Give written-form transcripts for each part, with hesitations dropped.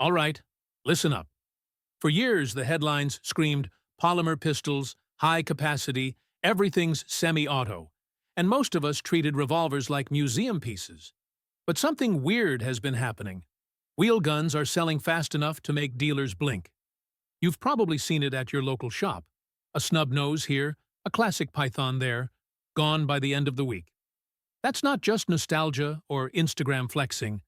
All right, listen up. For years, the headlines screamed polymer pistols, high capacity, everything's semi-auto, and most of us treated revolvers like museum pieces. But something weird has been happening. Wheel guns are selling fast enough to make dealers blink. You've probably seen it at your local shop. A snub nose here, a classic python there, gone by the end of the week. That's not just nostalgia or Instagram flexing.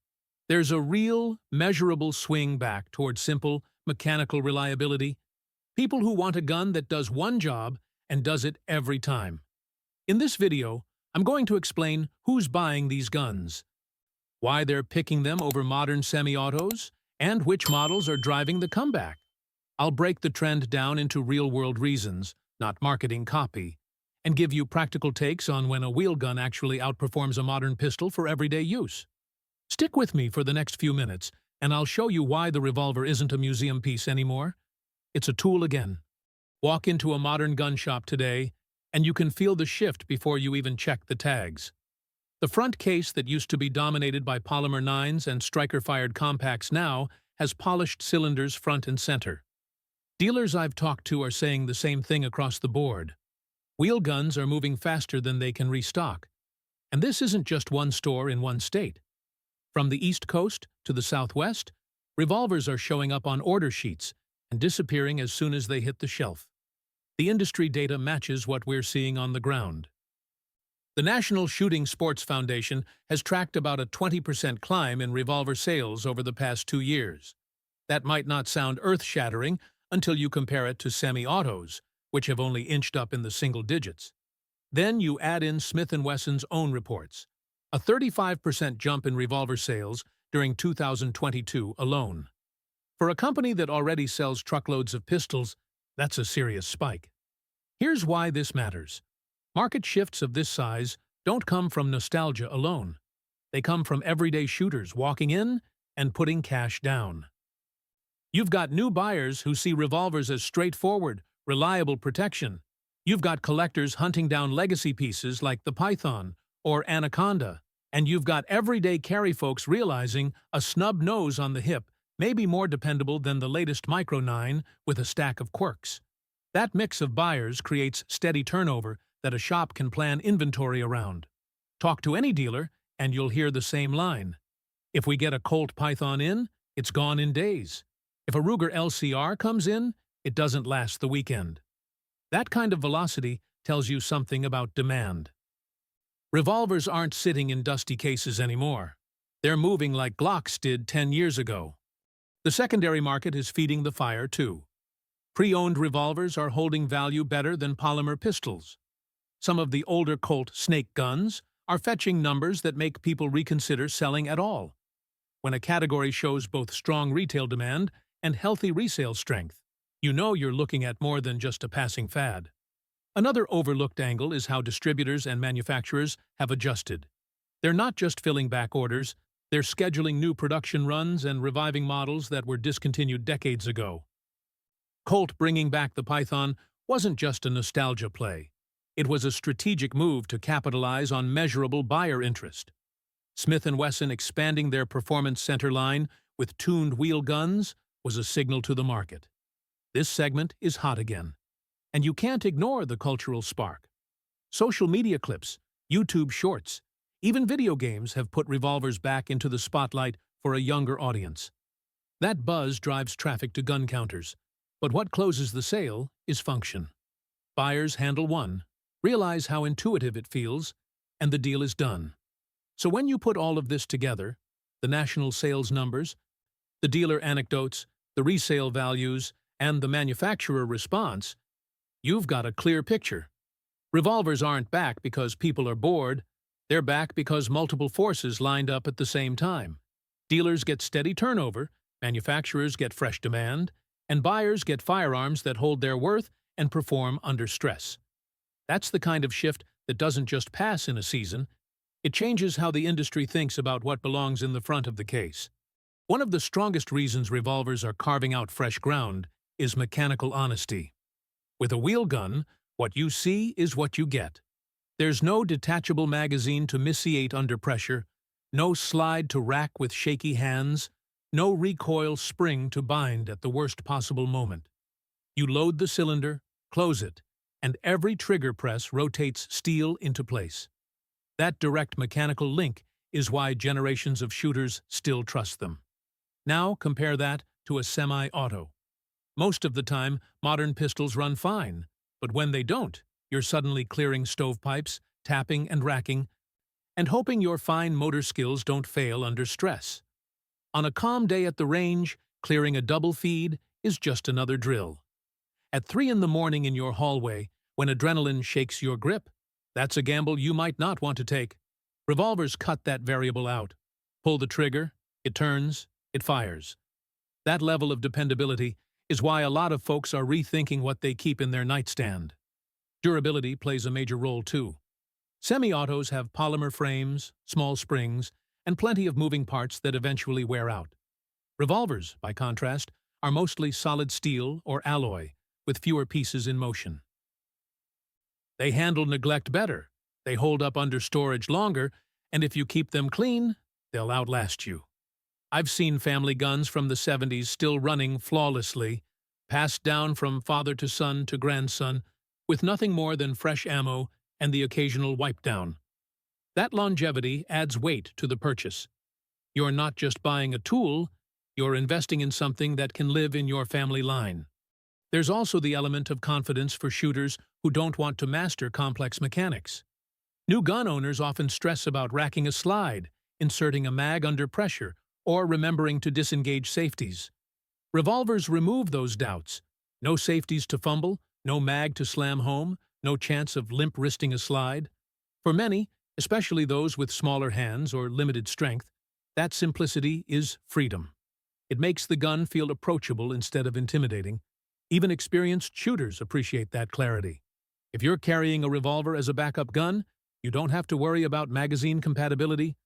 There's a real, measurable swing back toward simple, mechanical reliability. People who want a gun that does one job and does it every time. In this video, I'm going to explain who's buying these guns, why they're picking them over modern semi-autos, and which models are driving the comeback. I'll break the trend down into real-world reasons, not marketing copy, and give you practical takes on when a wheel gun actually outperforms a modern pistol for everyday use. Stick with me for the next few minutes, and I'll show you why the revolver isn't a museum piece anymore. It's a tool again. Walk into a modern gun shop today, and you can feel the shift before you even check the tags. The front case that used to be dominated by polymer 9s and striker-fired compacts now has polished cylinders front and center. Dealers I've talked to are saying the same thing across the board. Wheel guns are moving faster than they can restock. And this isn't just one store in one state. From the East Coast to the Southwest, revolvers are showing up on order sheets and disappearing as soon as they hit the shelf. The industry data matches what we're seeing on the ground. The National Shooting Sports Foundation has tracked about a 20% climb in revolver sales over the past 2 years. That might not sound earth-shattering until you compare it to semi-autos, which have only inched up in the single digits. Then you add in Smith & Wesson's own reports, a 35% jump in revolver sales during 2022 alone. For a company that already sells truckloads of pistols, that's a serious spike. Here's why this matters. Market shifts of this size don't come from nostalgia alone. They come from everyday shooters walking in and putting cash down. You've got new buyers who see revolvers as straightforward, reliable protection. You've got collectors hunting down legacy pieces like the Python or Anaconda. And you've got everyday carry folks realizing a snub nose on the hip may be more dependable than the latest Micro 9 with a stack of quirks. That mix of buyers creates steady turnover that a shop can plan inventory around. Talk to any dealer, and you'll hear the same line. If we get a Colt Python in, it's gone in days. If a Ruger LCR comes in, it doesn't last the weekend. That kind of velocity tells you something about demand. Revolvers aren't sitting in dusty cases anymore. They're moving like Glocks did 10 years ago. The secondary market is feeding the fire, too. Pre-owned revolvers are holding value better than polymer pistols. Some of the older Colt snake guns are fetching numbers that make people reconsider selling at all. When a category shows both strong retail demand and healthy resale strength, you know you're looking at more than just a passing fad. Another overlooked angle is how distributors and manufacturers have adjusted. They're not just filling back orders, they're scheduling new production runs and reviving models that were discontinued decades ago. Colt bringing back the Python wasn't just a nostalgia play. It was a strategic move to capitalize on measurable buyer interest. Smith & Wesson expanding their performance center line with tuned wheel guns was a signal to the market. This segment is hot again. And you can't ignore the cultural spark. Social media clips, YouTube shorts, even video games have put revolvers back into the spotlight for a younger audience. That buzz drives traffic to gun counters, but what closes the sale is function. Buyers handle one, realize how intuitive it feels, and the deal is done. So when you put all of this together, the national sales numbers, the dealer anecdotes, the resale values, and the manufacturer response, you've got a clear picture. Revolvers aren't back because people are bored. They're back because multiple forces lined up at the same time. Dealers get steady turnover, manufacturers get fresh demand, and buyers get firearms that hold their worth and perform under stress. That's the kind of shift that doesn't just pass in a season. It changes how the industry thinks about what belongs in the front of the case. One of the strongest reasons revolvers are carving out fresh ground is mechanical honesty. With a wheel gun, what you see is what you get. There's no detachable magazine to missiate under pressure, no slide to rack with shaky hands, no recoil spring to bind at the worst possible moment. You load the cylinder, close it, and every trigger press rotates steel into place. That direct mechanical link is why generations of shooters still trust them. Now compare that to a semi-auto. Most of the time, modern pistols run fine, but when they don't, you're suddenly clearing stovepipes, tapping and racking, and hoping your fine motor skills don't fail under stress. On a calm day at the range, clearing a double feed is just another drill. At 3 in the morning in your hallway, when adrenaline shakes your grip, that's a gamble you might not want to take. Revolvers cut that variable out. Pull the trigger, it turns, it fires. That level of dependability is why a lot of folks are rethinking what they keep in their nightstand. Durability plays a major role too. Semi-autos have polymer frames, small springs, and plenty of moving parts that eventually wear out. Revolvers, by contrast, are mostly solid steel or alloy, with fewer pieces in motion. They handle neglect better, they hold up under storage longer, and if you keep them clean, they'll outlast you. I've seen family guns from the 70s still running flawlessly, passed down from father to son to grandson, with nothing more than fresh ammo and the occasional wipe down. That longevity adds weight to the purchase. You're not just buying a tool, you're investing in something that can live in your family line. There's also the element of confidence for shooters who don't want to master complex mechanics. New gun owners often stress about racking a slide, inserting a mag under pressure, or remembering to disengage safeties. Revolvers remove those doubts. No safeties to fumble, no mag to slam home, no chance of limp wristing a slide. For many, especially those with smaller hands or limited strength, that simplicity is freedom. It makes the gun feel approachable instead of intimidating. Even experienced shooters appreciate that clarity. If you're carrying a revolver as a backup gun, you don't have to worry about magazine compatibility.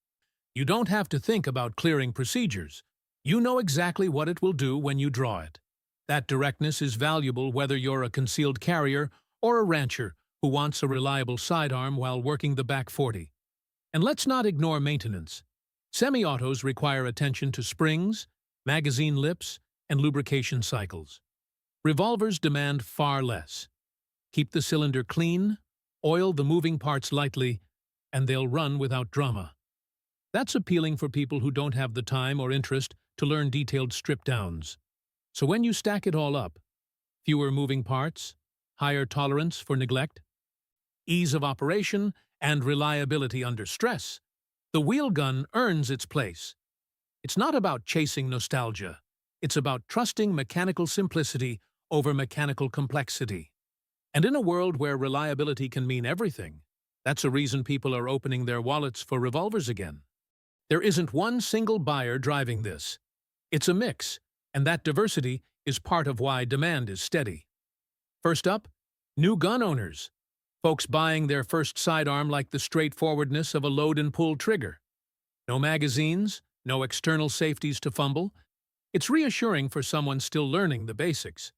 You don't have to think about clearing procedures. You know exactly what it will do when you draw it. That directness is valuable whether you're a concealed carrier or a rancher who wants a reliable sidearm while working the back 40. And let's not ignore maintenance. Semi-autos require attention to springs, magazine lips, and lubrication cycles. Revolvers demand far less. Keep the cylinder clean, oil the moving parts lightly, and they'll run without drama. That's appealing for people who don't have the time or interest to learn detailed strip-downs. So when you stack it all up, fewer moving parts, higher tolerance for neglect, ease of operation, and reliability under stress, the wheel gun earns its place. It's not about chasing nostalgia. It's about trusting mechanical simplicity over mechanical complexity. And in a world where reliability can mean everything, that's a reason people are opening their wallets for revolvers again. There isn't one single buyer driving this. It's a mix, and that diversity is part of why demand is steady. First up, new gun owners. Folks buying their first sidearm like the straightforwardness of a load-and-pull trigger. No magazines, no external safeties to fumble. It's reassuring for someone still learning the basics.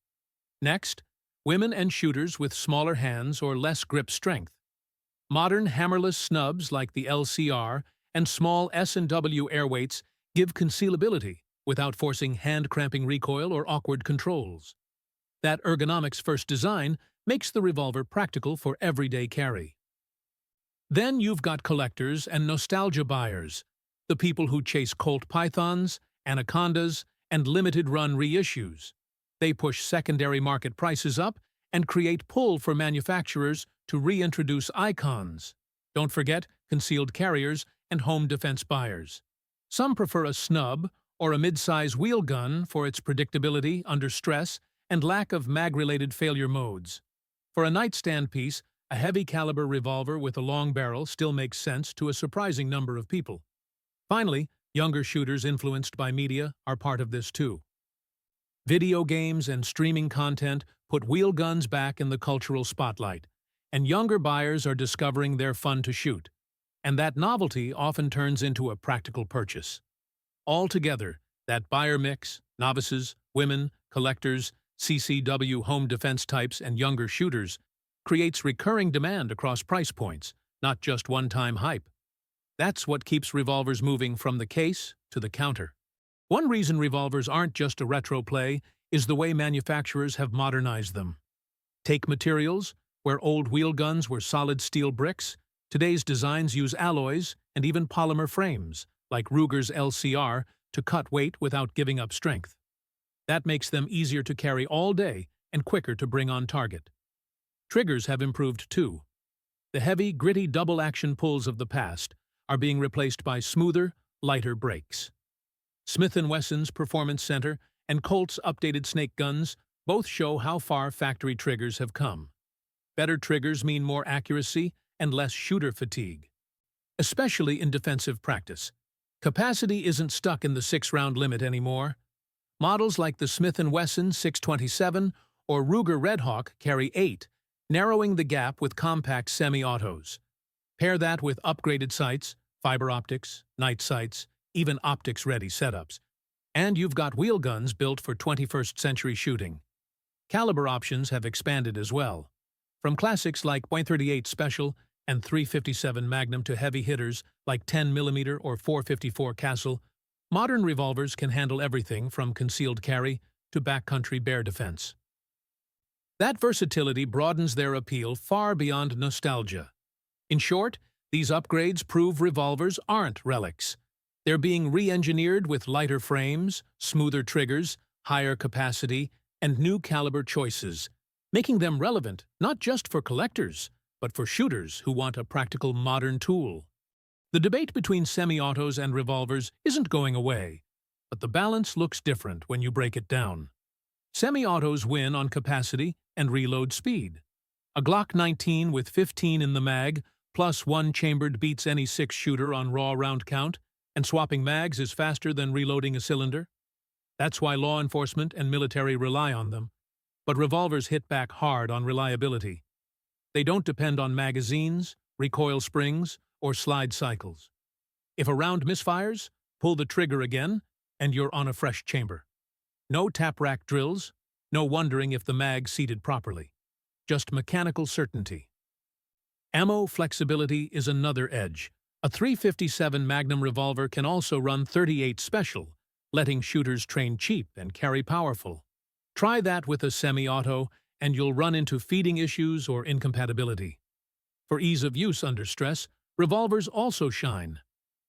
Next, women and shooters with smaller hands or less grip strength. Modern hammerless snubs like the LCR and small S&W airweights give concealability without forcing hand-cramping recoil or awkward controls. That ergonomics-first design makes the revolver practical for everyday carry. Then you've got collectors and nostalgia buyers, the people who chase Colt Pythons, Anacondas, and limited-run reissues. They push secondary market prices up and create pull for manufacturers to reintroduce icons. Don't forget concealed carriers and home defense buyers. Some prefer a snub or a mid-size wheel gun for its predictability under stress and lack of mag-related failure modes. For a nightstand piece, a heavy-caliber revolver with a long barrel still makes sense to a surprising number of people. Finally, younger shooters influenced by media are part of this too. Video games and streaming content put wheel guns back in the cultural spotlight, and younger buyers are discovering they're fun to shoot. And that novelty often turns into a practical purchase. Altogether, that buyer mix, novices, women, collectors, CCW home defense types, and younger shooters, creates recurring demand across price points, not just one-time hype. That's what keeps revolvers moving from the case to the counter. One reason revolvers aren't just a retro play is the way manufacturers have modernized them. Take materials, where old wheel guns were solid steel bricks, today's designs use alloys and even polymer frames, like Ruger's LCR, to cut weight without giving up strength. That makes them easier to carry all day and quicker to bring on target. Triggers have improved too. The heavy, gritty double-action pulls of the past are being replaced by smoother, lighter brakes. Smith & Wesson's Performance Center and Colt's updated snake guns both show how far factory triggers have come. Better triggers mean more accuracy and less shooter fatigue, especially in defensive practice. Capacity isn't stuck in the 6-round limit anymore. Models like the Smith & Wesson 627 or Ruger Redhawk carry 8, narrowing the gap with compact semi-autos. Pair that with upgraded sights, fiber optics, night sights, even optics-ready setups, and you've got wheel guns built for 21st century shooting. Caliber options have expanded as well. From classics like .38 Special and .357 Magnum to heavy hitters like 10mm or .454 Castle, modern revolvers can handle everything from concealed carry to backcountry bear defense. That versatility broadens their appeal far beyond nostalgia. In short, these upgrades prove revolvers aren't relics. They're being re-engineered with lighter frames, smoother triggers, higher capacity, and new caliber choices, making them relevant not just for collectors, but for shooters who want a practical modern tool. The debate between semi-autos and revolvers isn't going away, but the balance looks different when you break it down. Semi-autos win on capacity and reload speed. A Glock 19 with 15 in the mag, plus 1 chambered beats any 6-shooter on raw round count, and swapping mags is faster than reloading a cylinder. That's why law enforcement and military rely on them. But revolvers hit back hard on reliability. They don't depend on magazines, recoil springs, or slide cycles. If a round misfires, pull the trigger again, and you're on a fresh chamber. No tap-rack drills, no wondering if the mag seated properly. Just mechanical certainty. Ammo flexibility is another edge. A .357 Magnum revolver can also run .38 Special, letting shooters train cheap and carry powerful. Try that with a semi-auto, and you'll run into feeding issues or incompatibility. For ease of use under stress, revolvers also shine.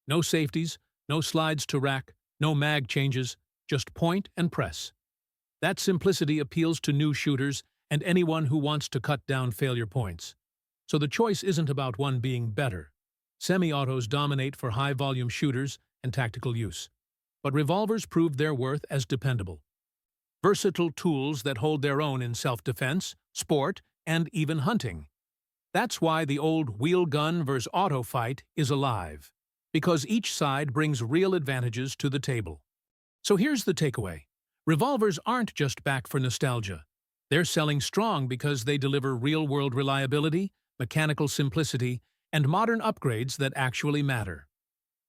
No safeties, no slides to rack, no mag changes, just point and press. That simplicity appeals to new shooters and anyone who wants to cut down failure points. So the choice isn't about one being better. Semi-autos dominate for high-volume shooters and tactical use, but revolvers prove their worth as dependable. Versatile tools that hold their own in self-defense, sport, and even hunting. That's why the old wheel gun versus auto fight is alive, because each side brings real advantages to the table. So here's the takeaway. Revolvers aren't just back for nostalgia. They're selling strong because they deliver real-world reliability, mechanical simplicity, and modern upgrades that actually matter.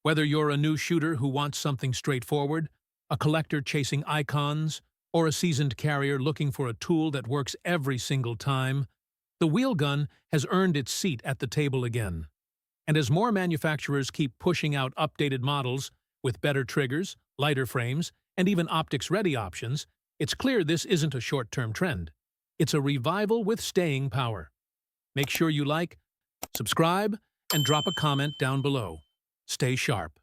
Whether you're a new shooter who wants something straightforward, a collector chasing icons, or a seasoned carrier looking for a tool that works every single time, the wheel gun has earned its seat at the table again. And as more manufacturers keep pushing out updated models with better triggers, lighter frames, and even optics-ready options, it's clear this isn't a short-term trend. It's a revival with staying power. Make sure you like, subscribe, and drop a comment down below. Stay sharp.